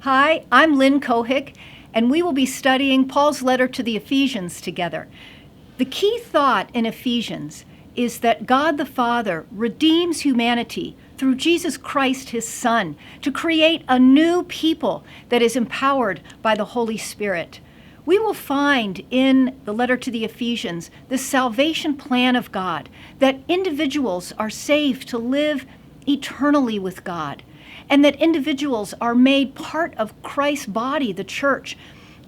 Hi, I'm Lynn Cohick, and we will be studying Paul's letter to the Ephesians together. The key thought in Ephesians is that God the Father redeems humanity through Jesus Christ, his Son, to create a new people that is empowered by the Holy Spirit. We will find in the letter to the Ephesians the salvation plan of God, that individuals are saved to live eternally with God, and that individuals are made part of Christ's body, the church.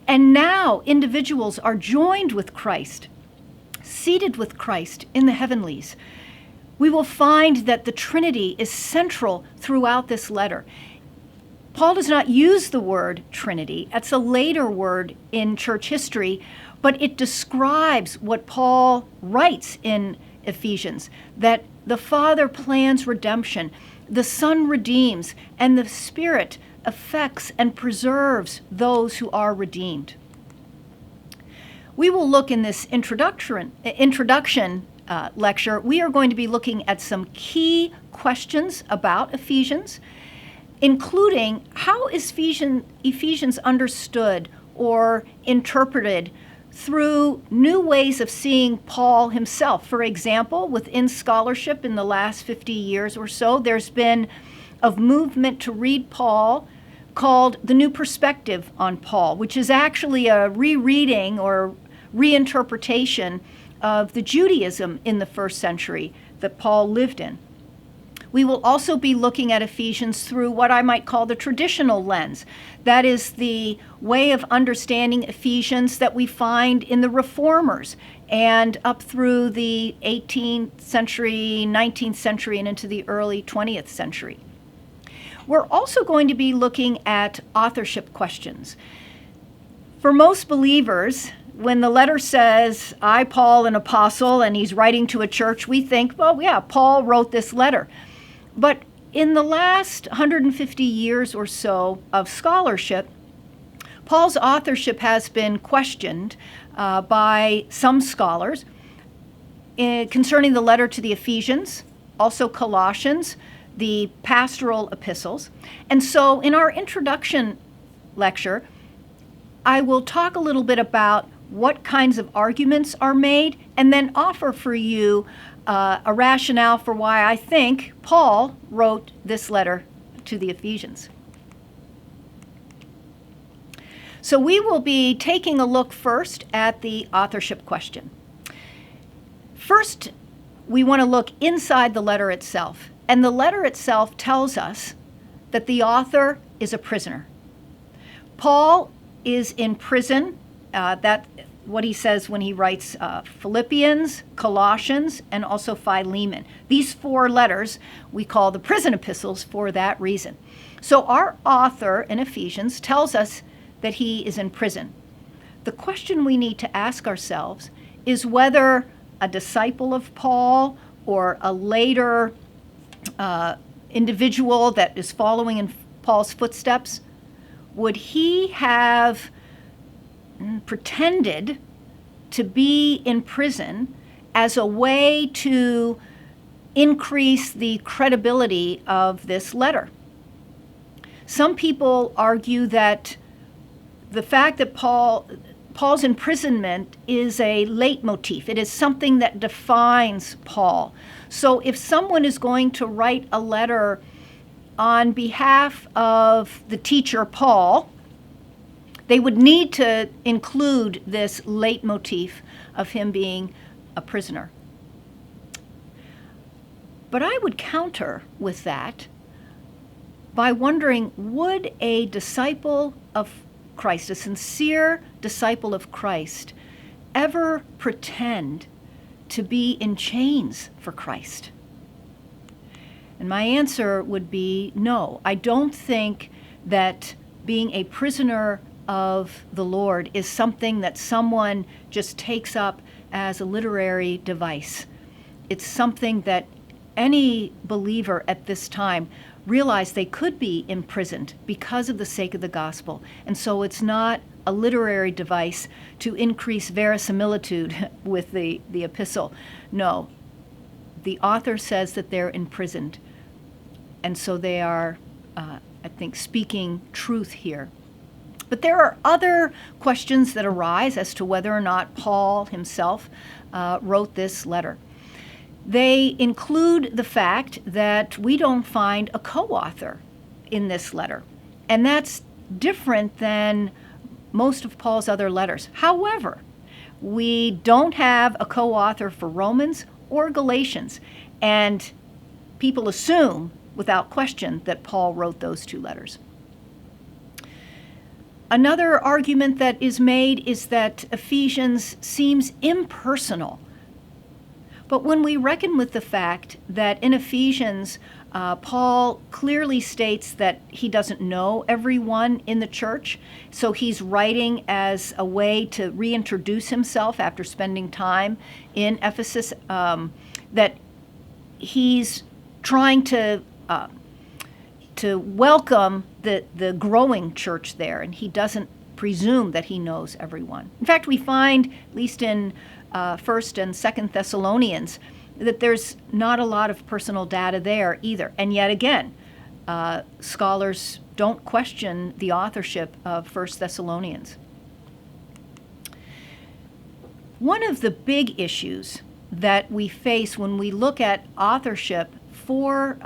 And now individuals are joined with Christ, seated with Christ in the heavenlies. We will find that the Trinity is central throughout this letter. Paul does not use the word Trinity. That's a later word in church history, but it describes what Paul writes in Ephesians, that the Father plans redemption, the Son redeems, and the Spirit affects and preserves those who are redeemed. We will look in this introduction lecture, we are going to be looking at some key questions about Ephesians, including how is Ephesians understood or interpreted through new ways of seeing Paul himself. For example, within scholarship in the last 50 years or so, there's been a movement to read Paul called The New Perspective on Paul, which is actually a rereading or reinterpretation of the Judaism in the first century that Paul lived in. We will also be looking at Ephesians through what I might call the traditional lens. That is the way of understanding Ephesians that we find in the Reformers and up through the 18th century, 19th century, and into the early 20th century. We're also going to be looking at authorship questions. For most believers, when the letter says, I, Paul, an apostle, and he's writing to a church, we think, well, yeah, Paul wrote this letter. But in the last 150 years or so of scholarship, Paul's authorship has been questioned by some scholars concerning the letter to the Ephesians, also Colossians, the pastoral epistles. And so in our introduction lecture, I will talk a little bit about what kinds of arguments are made and then offer for you a rationale for why I think Paul wrote this letter to the Ephesians. So we will be taking a look first at the authorship question. First, we want to look inside the letter itself. And the letter itself tells us that the author is a prisoner. Paul is in prison. That's what he says when he writes Philippians, Colossians, and also Philemon. These four letters we call the prison epistles for that reason. So our author in Ephesians tells us that he is in prison. The question we need to ask ourselves is whether a disciple of Paul or a later individual that is following in Paul's footsteps, would he have pretended to be in prison as a way to increase the credibility of this letter? Some people argue that the fact that Paul's imprisonment is a leitmotif. It is something that defines Paul. So if someone is going to write a letter on behalf of the teacher Paul, they would need to include this leitmotif of him being a prisoner. But I would counter with that by wondering, would a disciple of Christ, a sincere disciple of Christ, ever pretend to be in chains for Christ? And my answer would be no. I don't think that being a prisoner of the Lord is something that someone just takes up as a literary device. It's something that any believer at this time realized they could be imprisoned because of the sake of the gospel. And so it's not a literary device to increase verisimilitude with the epistle. No, the author says that they're imprisoned. And so they are I think, speaking truth here. But there are other questions that arise as to whether or not Paul himself wrote this letter. They include the fact that we don't find a co-author in this letter, and that's different than most of Paul's other letters. However, we don't have a co-author for Romans or Galatians, and people assume, without question, that Paul wrote those two letters. Another argument that is made is that Ephesians seems impersonal. But when we reckon with the fact that in Ephesians, Paul clearly states that he doesn't know everyone in the church, so he's writing as a way to reintroduce himself after spending time in Ephesus, that he's trying to welcome the growing church there, and he doesn't presume that he knows everyone. In fact, we find, at least in 1st and 2nd Thessalonians, that there's not a lot of personal data there either. And yet again, scholars don't question the authorship of 1st Thessalonians. One of the big issues that we face when we look at authorship for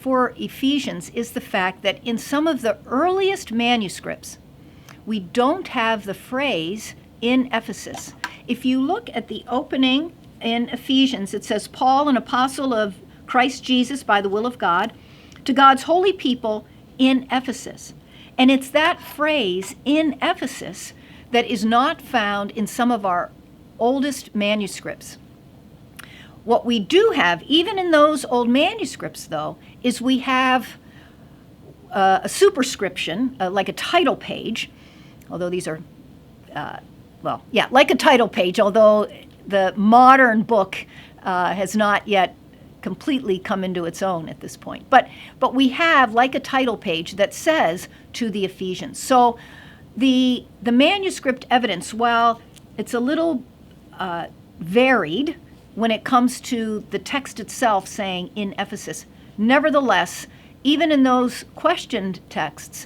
Ephesians is the fact that in some of the earliest manuscripts, we don't have the phrase "in Ephesus." If you look at the opening in Ephesians, it says, "Paul, an apostle of Christ Jesus by the will of God, to God's holy people in Ephesus." And it's that phrase, "in Ephesus," that is not found in some of our oldest manuscripts. What we do have, even in those old manuscripts, though, is we have a superscription, like a title page, although these are, like a title page, although the modern book has not yet completely come into its own at this point. But we have, like a title page, that says "to the Ephesians." So the manuscript evidence, while it's a little varied when it comes to the text itself saying "in Ephesus," nevertheless, even in those questioned texts,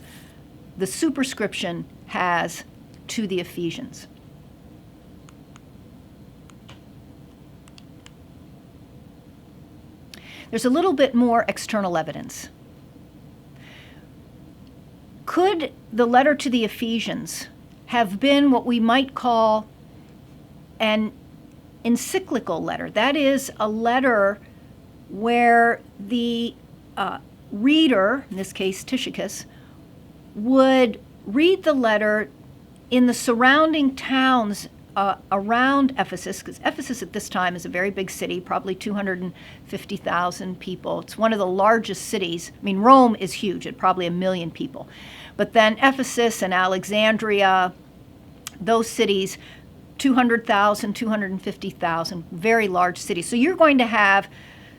the superscription has "to the Ephesians." There's a little bit more external evidence. Could the letter to the Ephesians have been what we might call an encyclical letter? That is, a letter where the reader, in this case Tychicus, would read the letter in the surrounding towns around Ephesus, because Ephesus at this time is a very big city, probably 250,000 people. It's one of the largest cities. I mean, Rome is huge, at probably 1 million people. But then Ephesus and Alexandria, those cities, 200,000, 250,000, very large cities. So you're going to have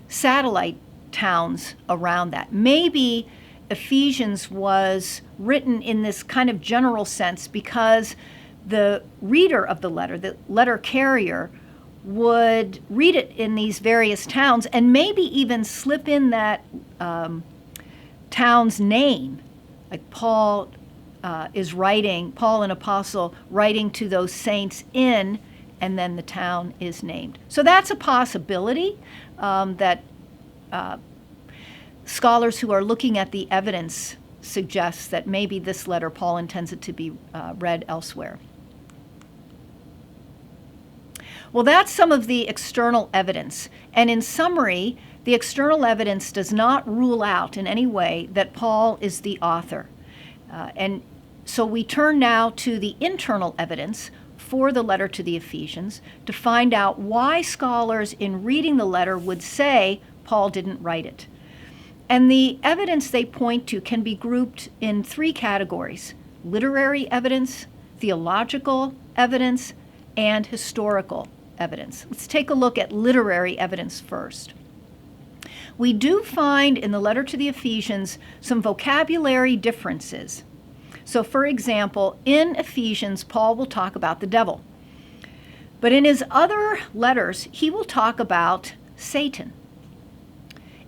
satellite towns around that. Maybe Ephesians was written in this kind of general sense because the reader of the letter carrier, would read it in these various towns and maybe even slip in that town's name. Like Paul is writing, Paul, an apostle, writing to those saints in, and then the town is named. So that's a possibility that scholars who are looking at the evidence suggest that maybe this letter, Paul intends it to be read elsewhere. Well, that's some of the external evidence. And in summary, the external evidence does not rule out in any way that Paul is the author. And so we turn now to the internal evidence for the letter to the Ephesians to find out why scholars in reading the letter would say Paul didn't write it. And the evidence they point to can be grouped in 3 categories: literary evidence, theological evidence, and historical evidence. Let's take a look at literary evidence first. We do find in the letter to the Ephesians some vocabulary differences. So, for example, in Ephesians, Paul will talk about the devil. But in his other letters, he will talk about Satan.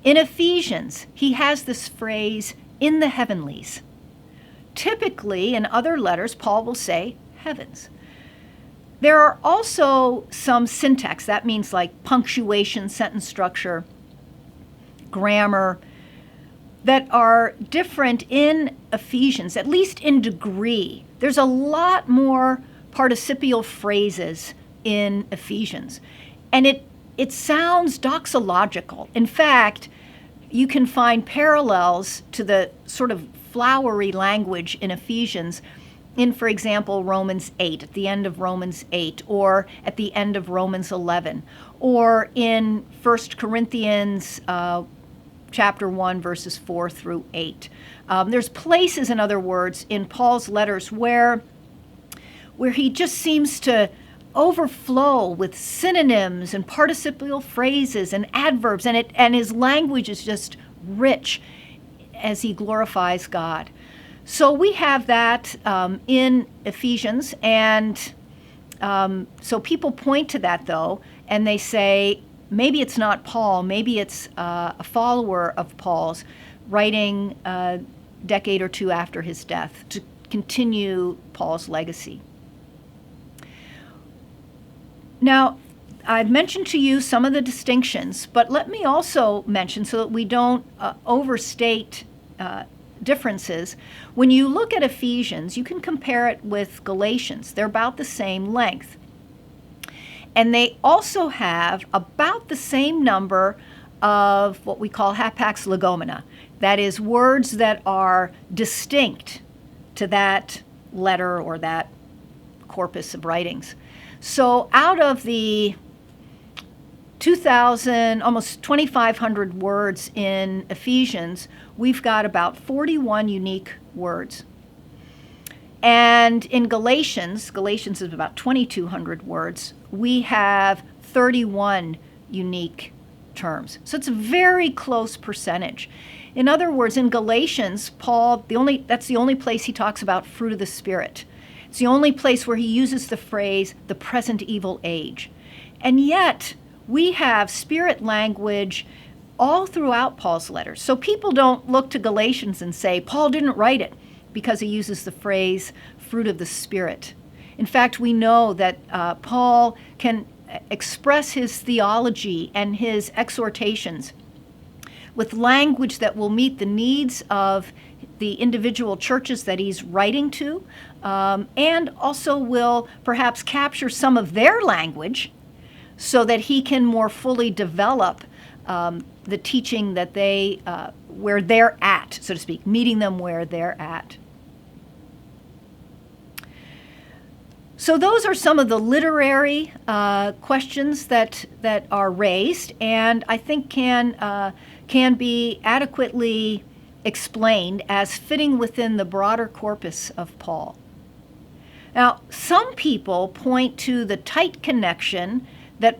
In Ephesians, he has this phrase, in the heavenlies. Typically, in other letters, Paul will say heavens. There are also some syntax, that means like punctuation, sentence structure, grammar, that are different in Ephesians, at least in degree. There's a lot more participial phrases in Ephesians, and it sounds doxological. In fact, you can find parallels to the sort of flowery language in Ephesians in, for example, Romans 8, at the end of Romans 8, or at the end of Romans 11, or in 1 Corinthians chapter 1, verses 4 through 8. There's places, in other words, in Paul's letters where he just seems to overflow with synonyms and participial phrases and adverbs, and his language is just rich as he glorifies God. So we have that in Ephesians, and so people point to that, though, and they say, maybe it's not Paul, maybe it's a follower of Paul's writing a decade or two after his death to continue Paul's legacy. Now, I've mentioned to you some of the distinctions, but let me also mention, so that we don't overstate differences, when you look at Ephesians, you can compare it with Galatians. They're about the same length. And they also have about the same number of what we call hapax legomena, that is, words that are distinct to that letter or that corpus of writings. So out of the 2,000, almost 2,500 words in Ephesians, we've got about 41 unique words. And in Galatians is about 2,200 words, we have 31 unique terms. So it's a very close percentage. In other words, in Galatians, Paul, that's the only place he talks about fruit of the Spirit. It's the only place where he uses the phrase, the present evil age. And yet, we have Spirit language all throughout Paul's letters. So people don't look to Galatians and say, Paul didn't write it because he uses the phrase, fruit of the Spirit. In fact, we know that Paul can express his theology and his exhortations with language that will meet the needs of the individual churches that he's writing to, and also will perhaps capture some of their language so that he can more fully develop the teaching that where they're at, so to speak, meeting them where they're at. So those are some of the literary questions that are raised, and I think can be adequately explained as fitting within the broader corpus of Paul. Now, some people point to the tight connection that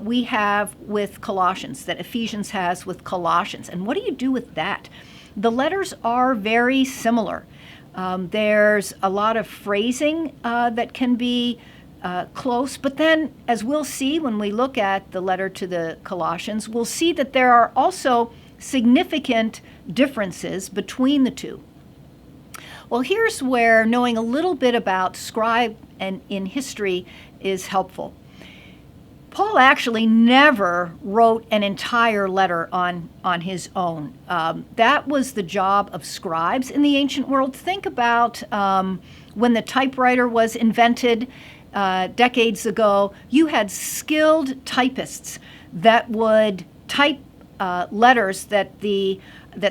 we have with Colossians, that Ephesians has with Colossians. And what do you do with that? The letters are very similar. There's a lot of phrasing that can be close, but then, as we'll see when we look at the letter to the Colossians, we'll see that there are also significant differences between the two. Well, here's where knowing a little bit about scribe and in history is helpful. Paul actually never wrote an entire letter on his own. That was the job of scribes in the ancient world. Think about when the typewriter was invented decades ago. You had skilled typists that would type letters that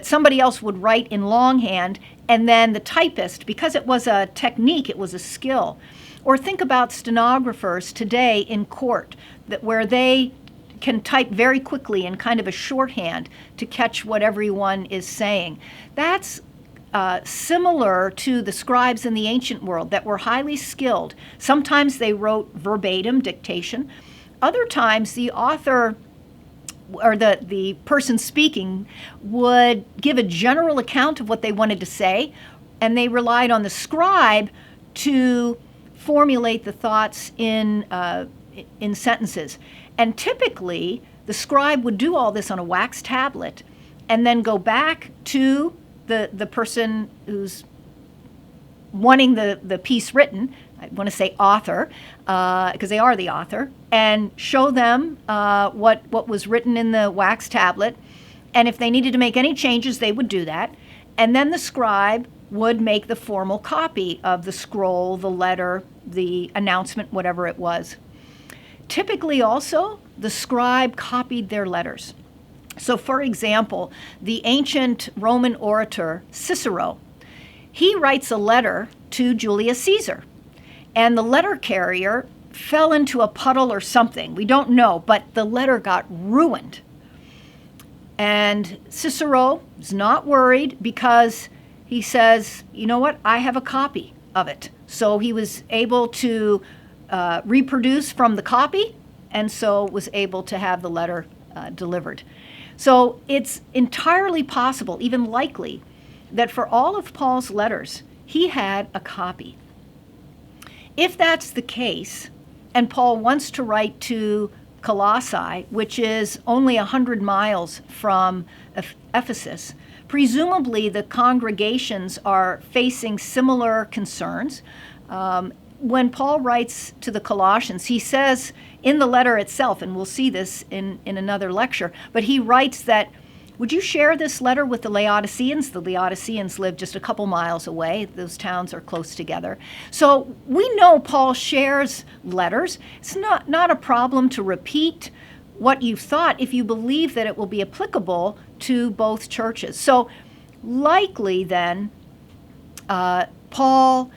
somebody else would write in longhand, and then the typist, because it was a technique, it was a skill. Or think about stenographers today in court, where they can type very quickly in kind of a shorthand to catch what everyone is saying. That's similar to the scribes in the ancient world that were highly skilled. Sometimes they wrote verbatim dictation. Other times the author or the person speaking would give a general account of what they wanted to say, and they relied on the scribe to formulate the thoughts in sentences. And typically, the scribe would do all this on a wax tablet and then go back to the person who's wanting the piece written, I want to say author, because they are the author, and show them what was written in the wax tablet. And if they needed to make any changes, they would do that. And then the scribe would make the formal copy of the scroll, the letter, the announcement, whatever it was. Typically also, the scribe copied their letters. So for example, the ancient Roman orator Cicero, he writes a letter to Julius Caesar, and the letter carrier fell into a puddle or something. We don't know, but the letter got ruined. And Cicero is not worried because he says, you know what, I have a copy of it. So he was able to reproduce from the copy, and so was able to have the letter delivered. So it's entirely possible, even likely, that for all of Paul's letters, he had a copy. If that's the case, and Paul wants to write to Colossae, which is only 100 miles from Ephesus, presumably the congregations are facing similar concerns. When Paul writes to the Colossians, he says in the letter itself, and we'll see this in another lecture, but he writes that, would you share this letter with the Laodiceans? The Laodiceans live just a couple miles away. Those towns are close together. So we know Paul shares letters. It's not a problem to repeat what you've thought if you believe that it will be applicable to both churches. So likely then, Paul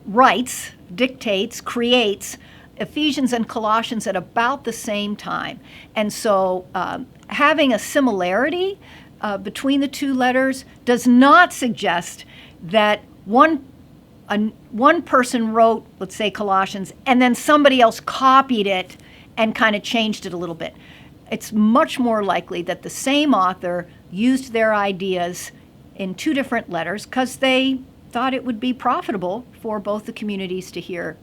writes, dictates, creates Ephesians and Colossians at about the same time. And so having a similarity between the two letters does not suggest that one person wrote, let's say, Colossians, and then somebody else copied it and kind of changed it a little bit. It's much more likely that the same author used their ideas in two different letters because they thought it would be profitable for both the communities to hear.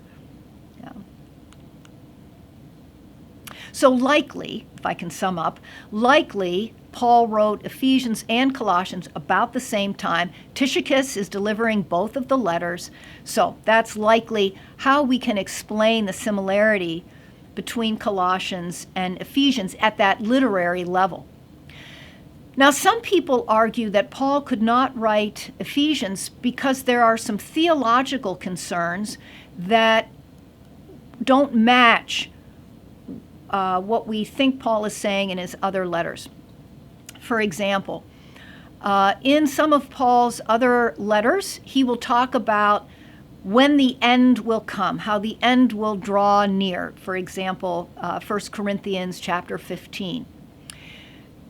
So likely, if I can sum up, likely Paul wrote Ephesians and Colossians about the same time. Tychicus is delivering both of the letters. So that's likely how we can explain the similarity between Colossians and Ephesians at that literary level. Now, some people argue that Paul could not write Ephesians because there are some theological concerns that don't match what we think Paul is saying in his other letters. For example, in some of Paul's other letters, he will talk about when the end will come, how the end will draw near. For example, 1 Corinthians chapter 15.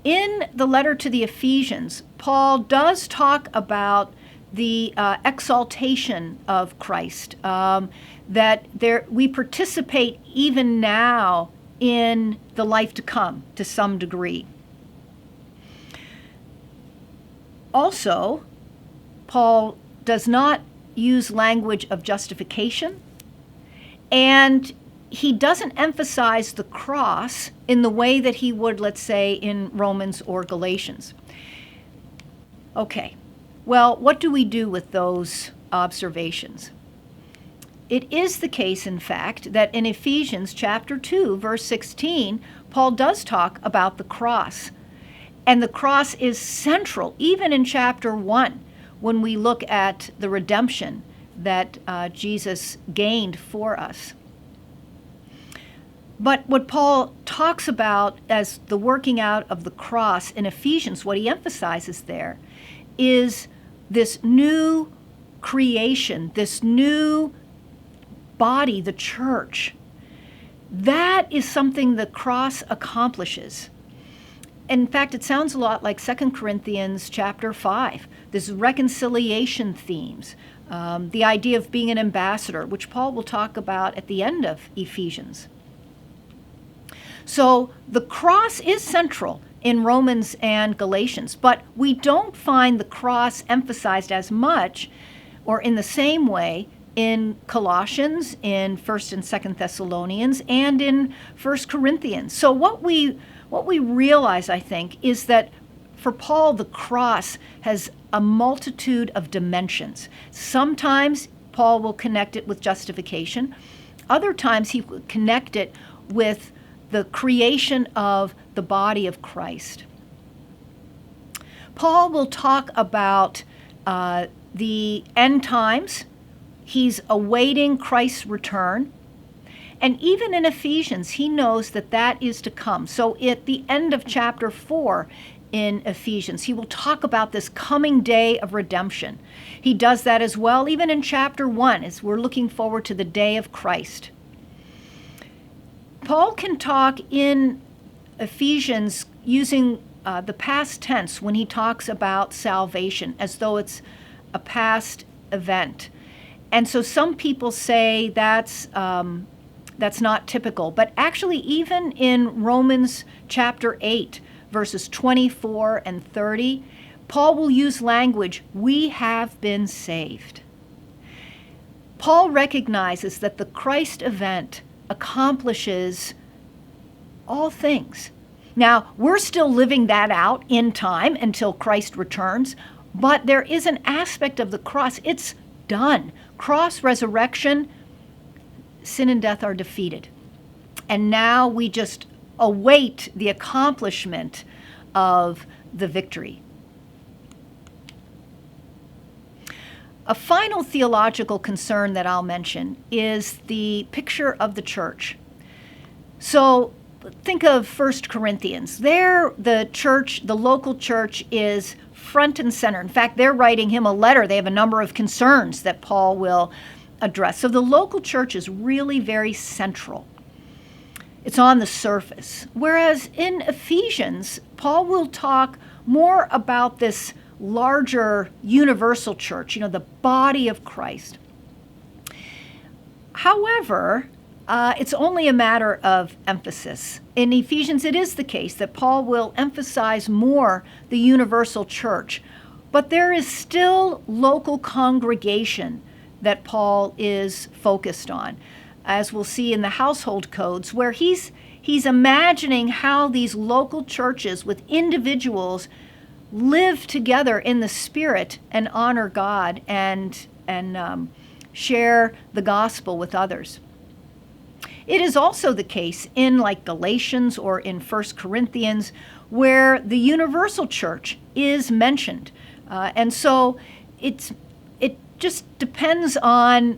In the letter to the Ephesians, Paul does talk about the exaltation of Christ, that we participate even now in the life to come to some degree. Also, Paul does not use language of justification, and he doesn't emphasize the cross in the way that he would, let's say, in Romans or Galatians. Okay, well, what do we do with those observations? It is the case, in fact, that in Ephesians chapter 2, verse 16, Paul does talk about the cross. And the cross is central, even in chapter 1, when we look at the redemption that Jesus gained for us. But what Paul talks about as the working out of the cross in Ephesians, what he emphasizes there, is this new creation, this new body, the church. That is something the cross accomplishes. In fact, it sounds a lot like 2 Corinthians chapter 5, this reconciliation themes, the idea of being an ambassador, which Paul will talk about at the end of Ephesians. So the cross is central in Romans and Galatians, but we don't find the cross emphasized as much or in the same way in Colossians, in 1st and 2nd Thessalonians, and in 1 Corinthians. So what we realize, I think, is that for Paul, the cross has a multitude of dimensions. Sometimes Paul will connect it with justification. Other times he will connect it with the creation of the body of Christ. Paul will talk about the end times. He's awaiting Christ's return. And even in Ephesians, he knows that that is to come. So at the end of chapter 4 in Ephesians, he will talk about this coming day of redemption. He does that as well, even in chapter 1, as we're looking forward to the day of Christ. Paul can talk in Ephesians using the past tense when he talks about salvation, as though it's a past event. And so some people say that's not typical. But actually, even in Romans chapter 8, verses 24 and 30, Paul will use language, we have been saved. Paul recognizes that the Christ event accomplishes all things. Now, we're still living that out in time until Christ returns, but there is an aspect of the cross. It's done. Cross resurrection, sin and death are defeated. And now we just await the accomplishment of the victory. A final theological concern that I'll mention is the picture of the church. So think of 1 Corinthians. There, the church, the local church, is front and center. In fact, they're writing him a letter. They have a number of concerns that Paul will address. So the local church is really very central. It's on the surface. Whereas in Ephesians, Paul will talk more about this larger universal church, the body of Christ. However, it's only a matter of emphasis. In Ephesians, it is the case that Paul will emphasize more the universal church, but there is still local congregation that Paul is focused on, as we'll see in the household codes, where he's imagining how these local churches with individuals live together in the Spirit and honor God and share the gospel with others. It is also the case in like Galatians or in 1 Corinthians, where the universal church is mentioned. And so it just depends on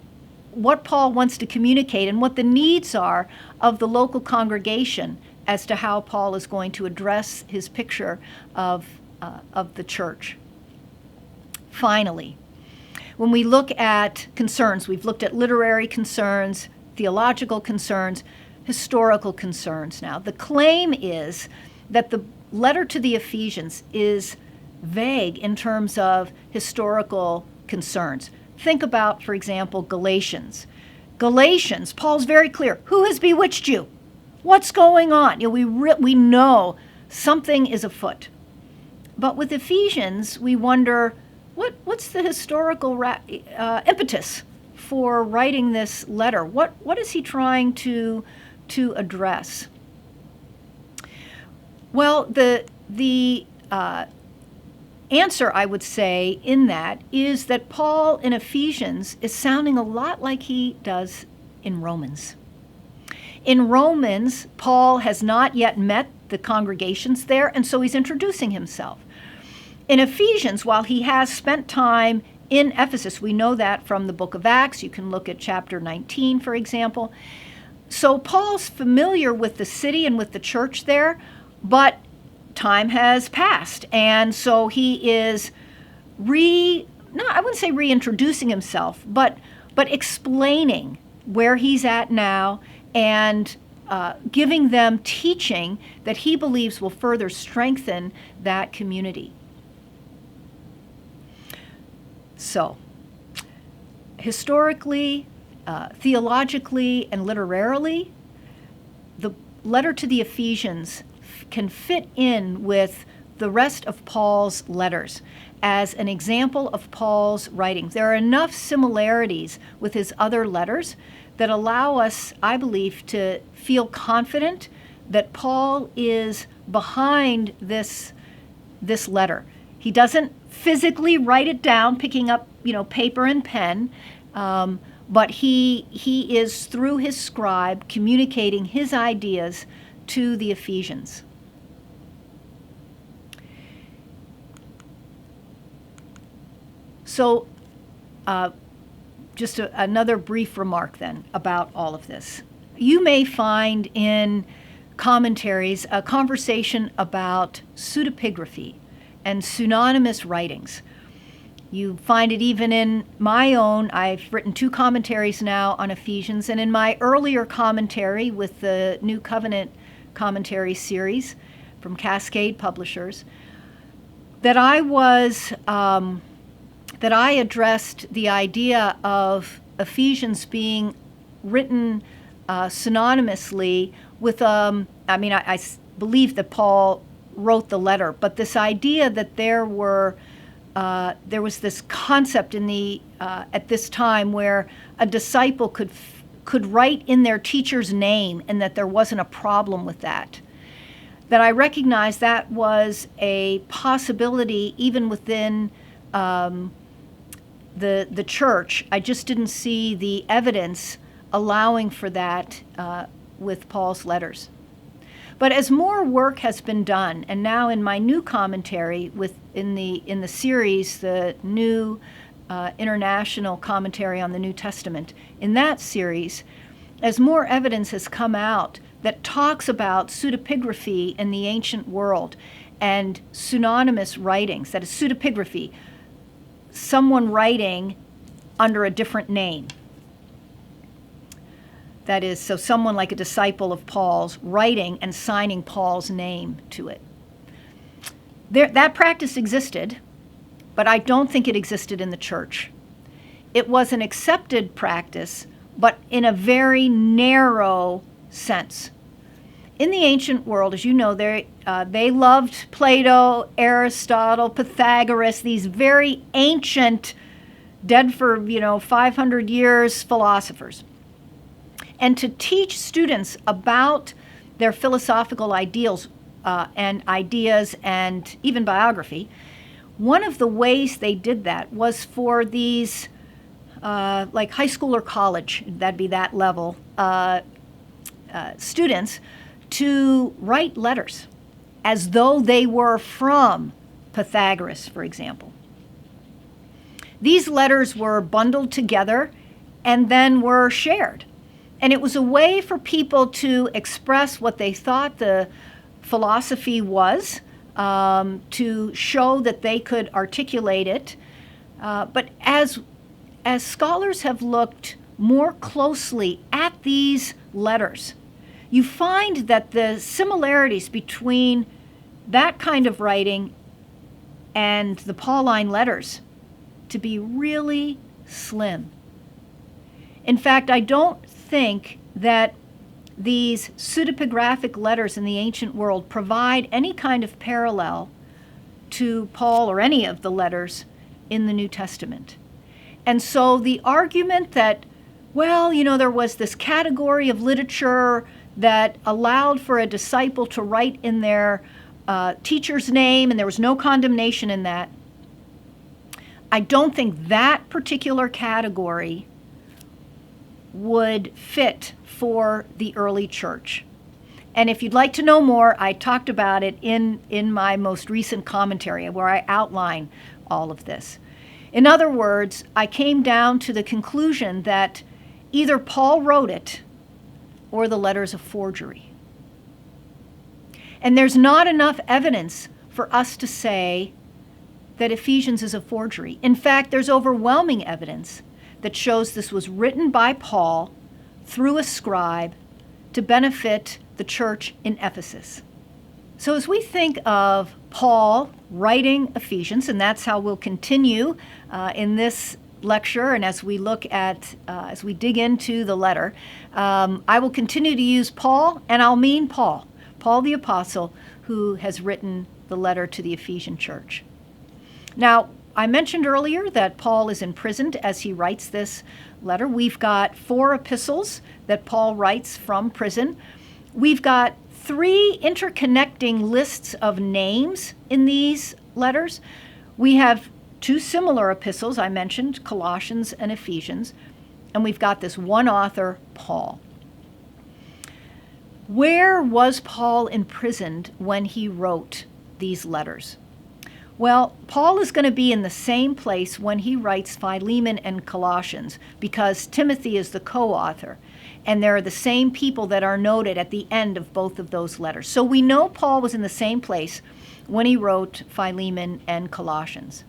what Paul wants to communicate and what the needs are of the local congregation as to how Paul is going to address his picture of the church. Finally, when we look at concerns, we've looked at literary concerns, theological concerns, historical concerns now. The claim is that the letter to the Ephesians is vague in terms of historical concerns. Think about, for example, Galatians. Galatians, Paul's very clear. Who has bewitched you? What's going on? We know something is afoot. But with Ephesians, we wonder, what's the historical impetus for writing this letter? What is he trying to address? Well, the answer, I would say, in that is that Paul in Ephesians is sounding a lot like he does in Romans. In Romans, Paul has not yet met the congregations there, and so he's introducing himself. In Ephesians, while he has spent time in Ephesus, we know that from the book of Acts. You can look at chapter 19, for example. So Paul's familiar with the city and with the church there, but time has passed. And so he is I wouldn't say reintroducing himself, but explaining where he's at now and giving them teaching that he believes will further strengthen that community. So, historically, theologically, and literarily, the letter to the Ephesians can fit in with the rest of Paul's letters as an example of Paul's writings. There are enough similarities with his other letters that allow us, I believe, to feel confident that Paul is behind this letter. He doesn't physically write it down, picking up, paper and pen, but he is, through his scribe, communicating his ideas to the Ephesians. So, just another brief remark then about all of this. You may find in commentaries a conversation about pseudepigraphy and pseudonymous writings. You find it even in my own. I've written 2 commentaries now on Ephesians, and in my earlier commentary with the New Covenant commentary series from Cascade Publishers, that I addressed the idea of Ephesians being written synonymously with, I believe that Paul wrote the letter, but this idea that there was this concept in the at this time where a disciple could write in their teacher's name, and that there wasn't a problem with that. That I recognized that was a possibility even within the church. I just didn't see the evidence allowing for that with Paul's letters. But as more work has been done, and now in my new commentary in the series, the new international commentary on the New Testament, in that series, as more evidence has come out that talks about pseudepigraphy in the ancient world and synonymous writings, that is pseudepigraphy, someone writing under a different name. That is, so someone like a disciple of Paul's writing and signing Paul's name to it. That practice existed, but I don't think it existed in the church. It was an accepted practice, but in a very narrow sense. In the ancient world, as you know, they loved Plato, Aristotle, Pythagoras, these very ancient, dead for 500 years philosophers. And to teach students about their philosophical ideals and ideas and even biography, one of the ways they did that was for these, like high school or college, that'd be that level, students, to write letters as though they were from Pythagoras, for example. These letters were bundled together and then were shared. And it was a way for people to express what they thought the philosophy was, to show that they could articulate it. But as scholars have looked more closely at these letters, you find that the similarities between that kind of writing and the Pauline letters to be really slim. In fact, I don't think that these pseudepigraphic letters in the ancient world provide any kind of parallel to Paul or any of the letters in the New Testament. And so the argument that, there was this category of literature that allowed for a disciple to write in their teacher's name and there was no condemnation in that, I don't think that particular category would fit for the early church. And if you'd like to know more, I talked about it in my most recent commentary where I outline all of this. In other words, I came down to the conclusion that either Paul wrote it or the letter's a forgery. And there's not enough evidence for us to say that Ephesians is a forgery. In fact, there's overwhelming evidence that shows this was written by Paul through a scribe to benefit the church in Ephesus. So as we think of Paul writing Ephesians, and that's how we'll continue in this lecture, and as we look at, as we dig into the letter, I will continue to use Paul, and I'll mean Paul the Apostle, who has written the letter to the Ephesian church. Now, I mentioned earlier that Paul is imprisoned as he writes this letter. We've got 4 epistles that Paul writes from prison. We've got 3 interconnecting lists of names in these letters. We have two similar epistles. I mentioned Colossians and Ephesians, and we've got this one author, Paul. Where was Paul imprisoned when he wrote these letters? Well, Paul is going to be in the same place when he writes Philemon and Colossians, because Timothy is the co-author, and they're the same people that are noted at the end of both of those letters. So we know Paul was in the same place when he wrote Philemon and Colossians.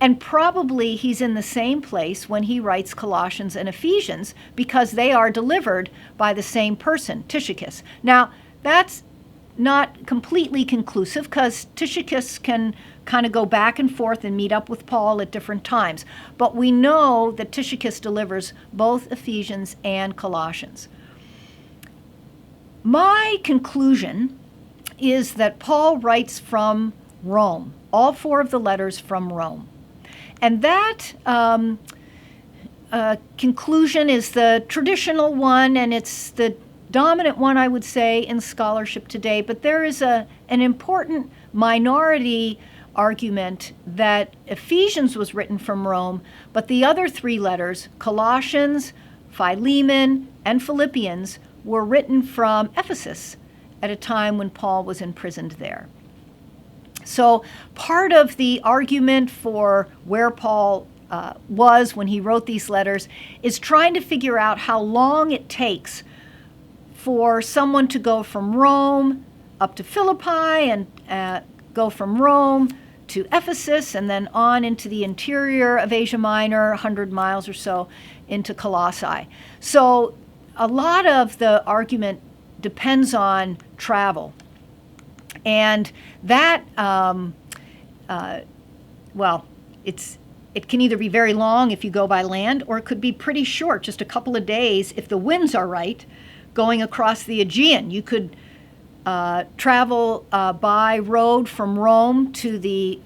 And probably he's in the same place when he writes Colossians and Ephesians, because they are delivered by the same person, Tychicus. Now, that's not completely conclusive, because Tychicus can kind of go back and forth and meet up with Paul at different times. But we know that Tychicus delivers both Ephesians and Colossians. My conclusion is that Paul writes from Rome, all four of the letters from Rome. And that conclusion is the traditional one, and it's the dominant one, I would say, in scholarship today. But there is an important minority argument that Ephesians was written from Rome, but the other three letters, Colossians, Philemon, and Philippians, were written from Ephesus at a time when Paul was imprisoned there. So part of the argument for where Paul was when he wrote these letters is trying to figure out how long it takes for someone to go from Rome up to Philippi and go from Rome to Ephesus and then on into the interior of Asia Minor, 100 miles or so, into Colossae. So a lot of the argument depends on travel. And that, it can either be very long if you go by land, or it could be pretty short, just a couple of days if the winds are right, going across the Aegean. You could travel by road from Rome to the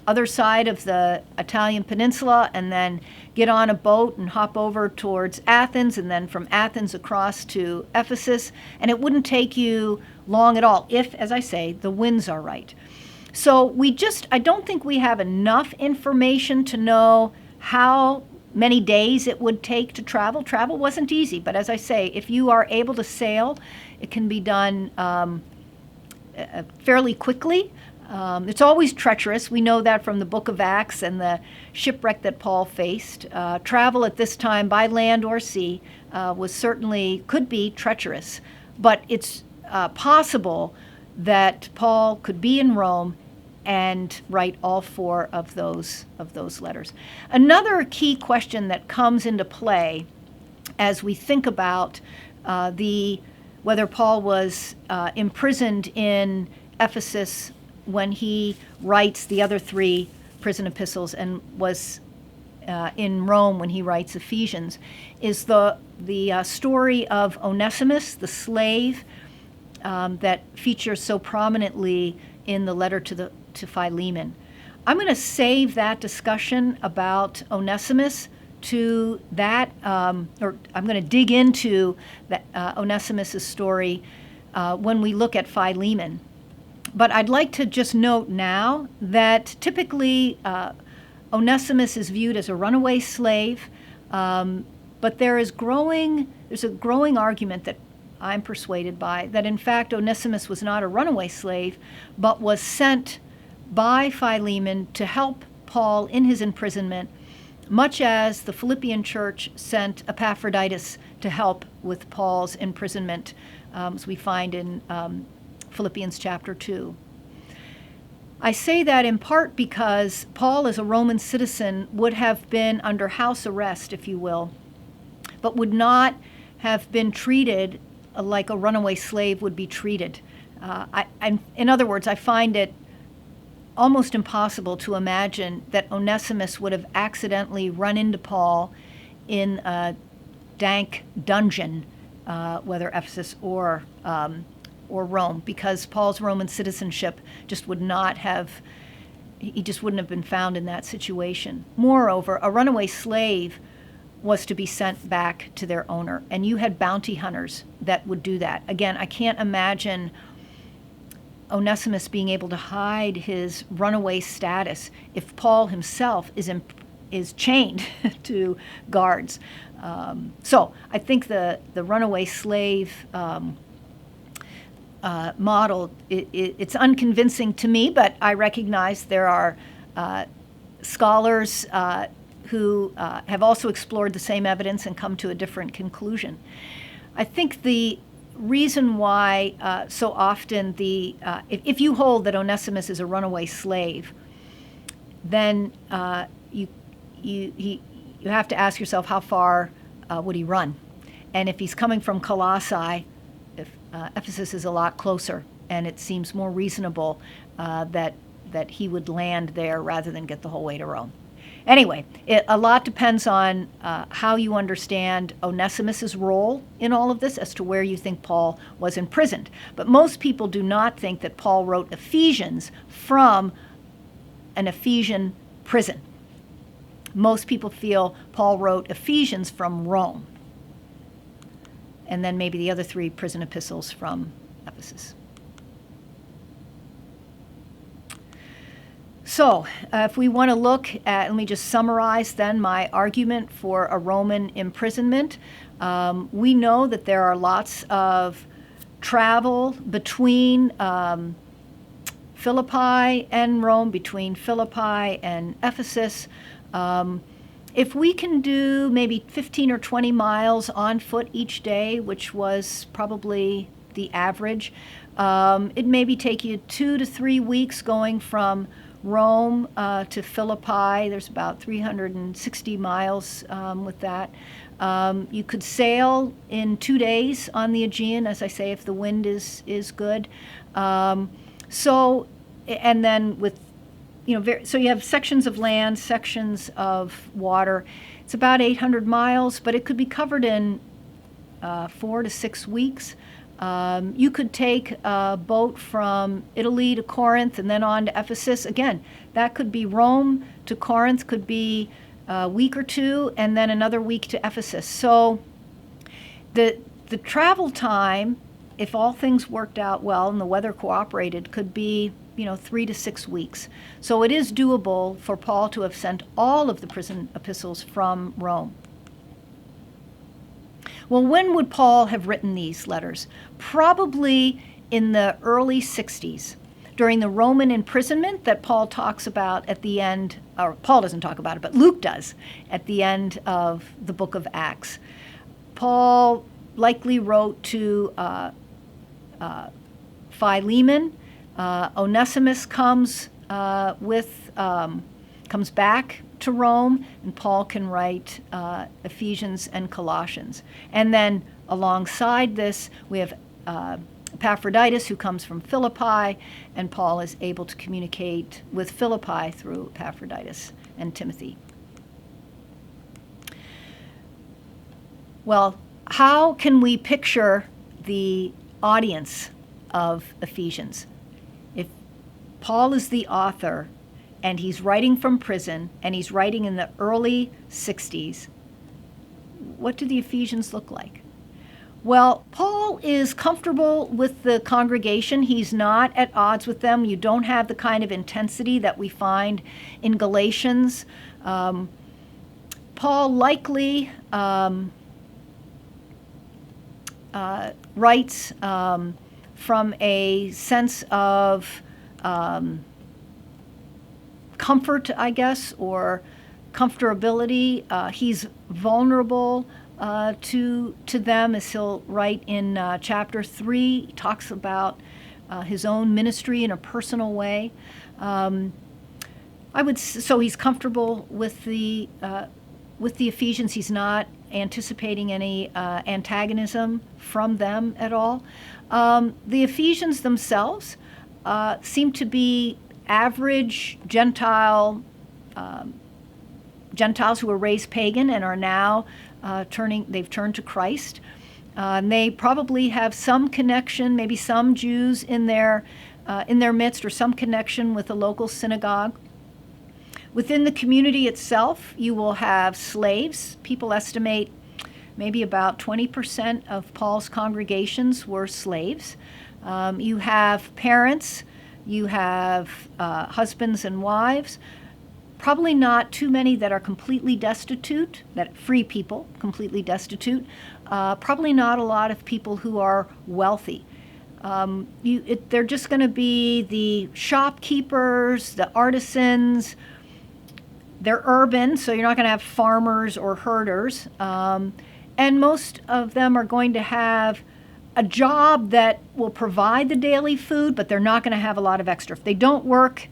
other side of the Italian peninsula and then get on a boat and hop over towards Athens, and then from Athens across to Ephesus. And it wouldn't take you long at all if, as I say, the winds are right. So I don't think we have enough information to know how many days it would take to travel. Travel wasn't easy, but as I say, if you are able to sail, it can be done fairly quickly. It's always treacherous. We know that from the book of Acts and the shipwreck that Paul faced. Travel at this time by land or sea could be treacherous, but it's possible that Paul could be in Rome and write all four of those letters. Another key question that comes into play as we think about whether Paul was imprisoned in Ephesus when he writes the other three prison epistles and was in Rome when he writes Ephesians, is the story of Onesimus, the slave, that features so prominently in the letter to Philemon. I'm going to save that discussion about Onesimus to that, or I'm going to dig into that Onesimus' story when we look at Philemon. But I'd like to just note now that typically Onesimus is viewed as a runaway slave, but there's a growing argument that I'm persuaded by, that in fact Onesimus was not a runaway slave, but was sent by Philemon to help Paul in his imprisonment, much as the Philippian church sent Epaphroditus to help with Paul's imprisonment, as we find in Philippians chapter 2. I say that in part because Paul, as a Roman citizen, would have been under house arrest, if you will, but would not have been treated like a runaway slave would be treated. In other words, I find it almost impossible to imagine that Onesimus would have accidentally run into Paul in a dank dungeon, whether Ephesus or Rome, because Paul's Roman citizenship just wouldn't have been found in that situation. Moreover, a runaway slave was to be sent back to their owner, and you had bounty hunters that would do that. Again, I can't imagine Onesimus being able to hide his runaway status if Paul himself is chained to guards. So I think the runaway slave model, it's unconvincing to me, but I recognize there are scholars who have also explored the same evidence and come to a different conclusion. I think the reason why so often if you hold that Onesimus is a runaway slave, then you have to ask yourself, how far would he run? And if he's coming from Colossae, Ephesus is a lot closer, and it seems more reasonable that he would land there rather than get the whole way to Rome. Anyway, a lot depends on how you understand Onesimus's role in all of this as to where you think Paul was imprisoned. But most people do not think that Paul wrote Ephesians from an Ephesian prison. Most people feel Paul wrote Ephesians from Rome, and then maybe the other 3 prison epistles from Ephesus. So if we want to look at, let me just summarize then my argument for a Roman imprisonment. We know that there are lots of travel between Philippi and Rome, between Philippi and Ephesus. If we can do maybe 15 or 20 miles on foot each day, which was probably the average, it maybe take you 2 to 3 weeks going from Rome to Philippi. There's about 360 miles with that. You could sail in 2 days on the Aegean, as I say, if the wind is good. So, and then with, so you have sections of land, sections of water. It's about 800 miles, but it could be covered in 4 to 6 weeks. You could take a boat from Italy to Corinth and then on to Ephesus. Again, that could be Rome to Corinth, could be a week or 2, and then another week to Ephesus. So the travel time, if all things worked out well and the weather cooperated, could be 3 to 6 weeks. So it is doable for Paul to have sent all of the prison epistles from Rome. Well, when would Paul have written these letters? Probably in the early 60s, during the Roman imprisonment that Paul talks about at the end, or Paul doesn't talk about it, but Luke does at the end of the book of Acts. Paul likely wrote to Philemon. Onesimus comes back to Rome, and Paul can write Ephesians and Colossians. And then alongside this, we have Epaphroditus, who comes from Philippi, and Paul is able to communicate with Philippi through Epaphroditus and Timothy. Well, how can we picture the audience of Ephesians? If Paul is the author, and he's writing from prison, and he's writing in the early 60s, what do the Ephesians look like? Well, Paul is comfortable with the congregation. He's not at odds with them. You don't have the kind of intensity that we find in Galatians. Paul likely writes from a sense of comfort, I guess, or comfortability. He's vulnerable to them, as he'll write in chapter 3. He talks about his own ministry in a personal way. So he's comfortable with the Ephesians. He's not anticipating any antagonism from them at all. The Ephesians themselves seem to be average Gentiles who were raised pagan and are now they've turned to Christ. And they probably have some connection, maybe some Jews in their midst, or some connection with a local synagogue. Within the community itself, you will have slaves. People estimate maybe about 20% of Paul's congregations were slaves. You have parents, you have husbands and wives, probably not too many that are completely destitute, that free people, completely destitute, probably not a lot of people who are wealthy. They're just going to be the shopkeepers, the artisans. They're urban, so you're not going to have farmers or herders. And most of them are going to have a job that will provide the daily food, but they're not going to have a lot of extra. If they don't work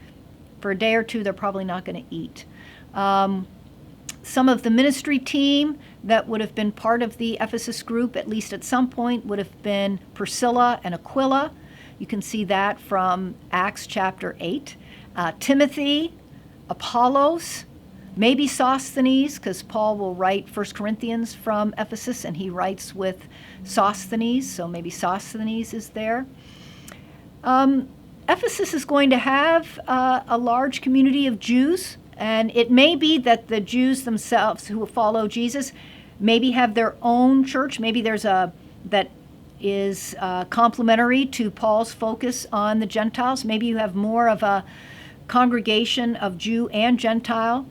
for a day or two, they're probably not going to eat. Some of the ministry team that would have been part of the Ephesus group, at least at some point, would have been Priscilla and Aquila. You can see that from Acts chapter 8. Timothy, Apollos, maybe Sosthenes, because Paul will write 1 Corinthians from Ephesus, and he writes with Sosthenes, so maybe Sosthenes is there. Ephesus is going to have a large community of Jews, and it may be that the Jews themselves who follow Jesus maybe have their own church. Maybe there's that is complementary to Paul's focus on the Gentiles. Maybe you have more of a congregation of Jew and Gentile.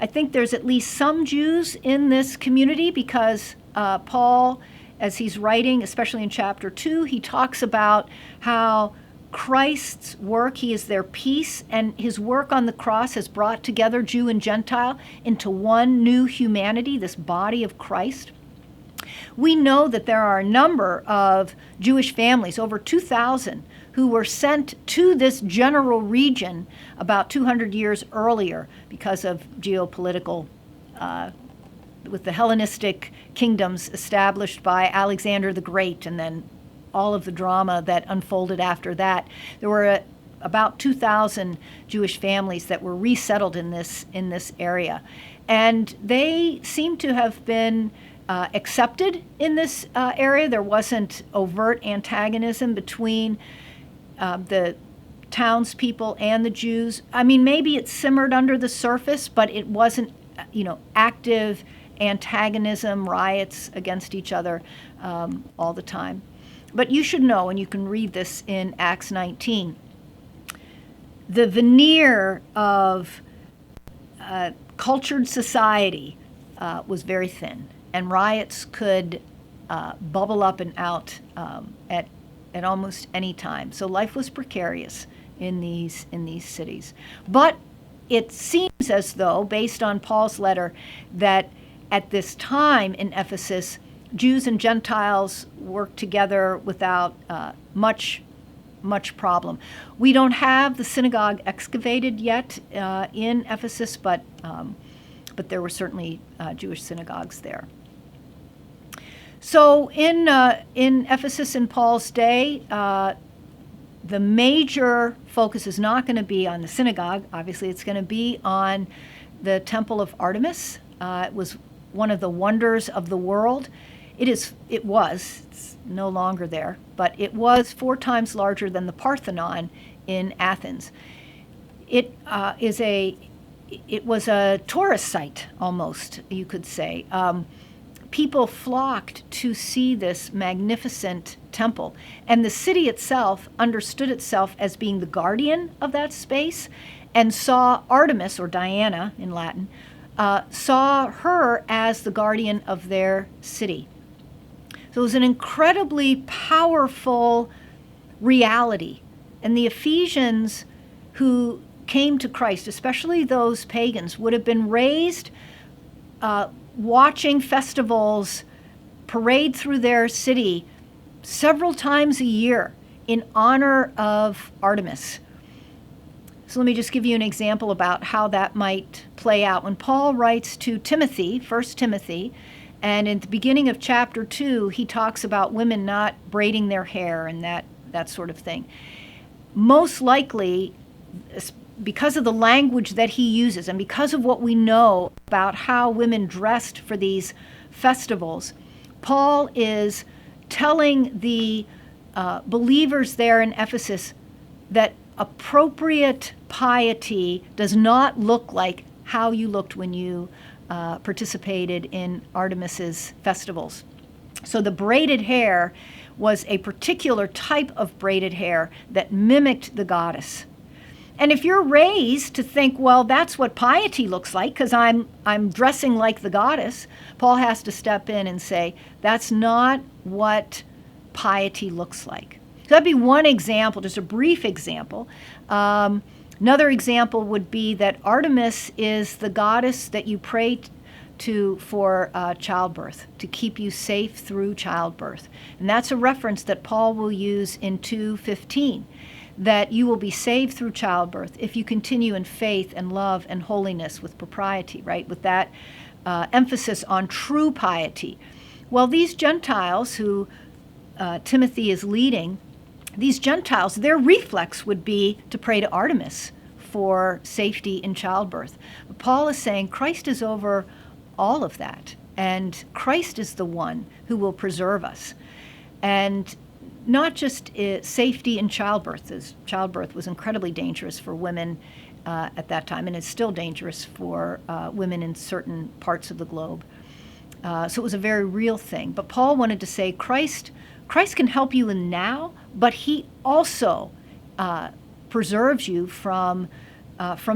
I think there's at least some Jews in this community because Paul, as he's writing, especially in chapter 2, he talks about how Christ's work, he is their peace, and his work on the cross has brought together Jew and Gentile into one new humanity, this body of Christ. We know that there are a number of Jewish families, over 2,000, who were sent to this general region about 200 years earlier because of geopolitical, with the Hellenistic kingdoms established by Alexander the Great, and then all of the drama that unfolded after that. There were about 2,000 Jewish families that were resettled in this area, and they seem to have been accepted in this area. There wasn't overt antagonism between the townspeople and the Jews. I mean, maybe it simmered under the surface, but it wasn't, active antagonism, riots against each other all the time. But you should know, and you can read this in Acts 19, the veneer of cultured society was very thin, and riots could bubble up and out at almost any time. So life was precarious in these cities. But it seems as though, based on Paul's letter, that at this time in Ephesus, Jews and Gentiles worked together without much problem. We don't have the synagogue excavated yet in Ephesus, but there were certainly Jewish synagogues there. So in Ephesus in Paul's day, the major focus is not going to be on the synagogue. Obviously, it's going to be on the Temple of Artemis. It was one of the wonders of the world. It's no longer there, but it was 4 times larger than the Parthenon in Athens. It was a tourist site, almost, you could say. People flocked to see this magnificent temple, and the city itself understood itself as being the guardian of that space and saw Artemis, or Diana in Latin, saw her as the guardian of their city. So it was an incredibly powerful reality. And the Ephesians who came to Christ, especially those pagans, would have been raised watching festivals parade through their city several times a year in honor of Artemis. So let me just give you an example about how that might play out. When Paul writes to Timothy, 1 Timothy, and in the beginning of chapter 2, he talks about women not braiding their hair and that sort of thing. Most likely, because of the language that he uses and because of what we know about how women dressed for these festivals, Paul is telling the believers there in Ephesus that appropriate piety does not look like how you looked when you participated in Artemis's festivals. So the braided hair was a particular type of braided hair that mimicked the goddess. And if you're raised to think, well, that's what piety looks like because I'm dressing like the goddess, Paul has to step in and say, that's not what piety looks like. So that'd be one example, just a brief example. Another example would be that Artemis is the goddess that you pray to for childbirth, to keep you safe through childbirth. And that's a reference that Paul will use in 2:15. That you will be saved through childbirth if you continue in faith and love and holiness with propriety, right? With that emphasis on true piety. Well, these Gentiles who Timothy is leading, these Gentiles, their reflex would be to pray to Artemis for safety in childbirth. But Paul is saying Christ is over all of that, and Christ is the one who will preserve us. And not just safety in childbirth, as childbirth was incredibly dangerous for women at that time, and it's still dangerous for women in certain parts of the globe. So it was a very real thing. But Paul wanted to say Christ can help you in now, but he also preserves you from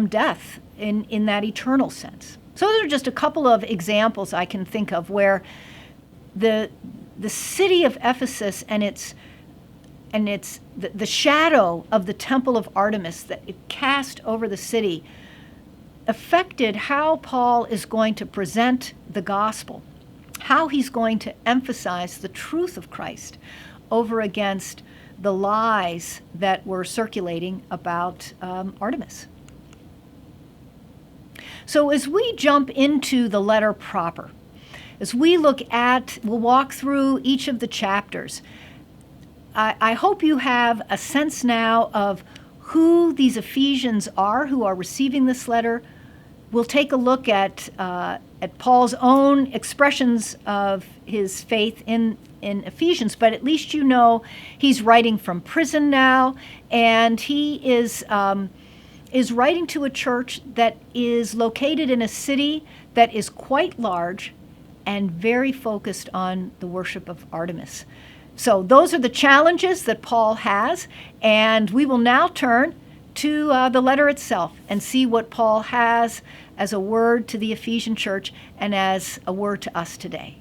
death in that eternal sense. So those are just a couple of examples I can think of where the city of Ephesus and the shadow of the temple of Artemis that it cast over the city affected how Paul is going to present the gospel, how he's going to emphasize the truth of Christ over against the lies that were circulating about Artemis. So as we jump into the letter proper, as we we'll walk through each of the chapters, I hope you have a sense now of who these Ephesians are who are receiving this letter. We'll take a look at Paul's own expressions of his faith in Ephesians, but at least you know he's writing from prison now, and he is writing to a church that is located in a city that is quite large and very focused on the worship of Artemis. So those are the challenges that Paul has, and we will now turn to the letter itself and see what Paul has as a word to the Ephesian church and as a word to us today.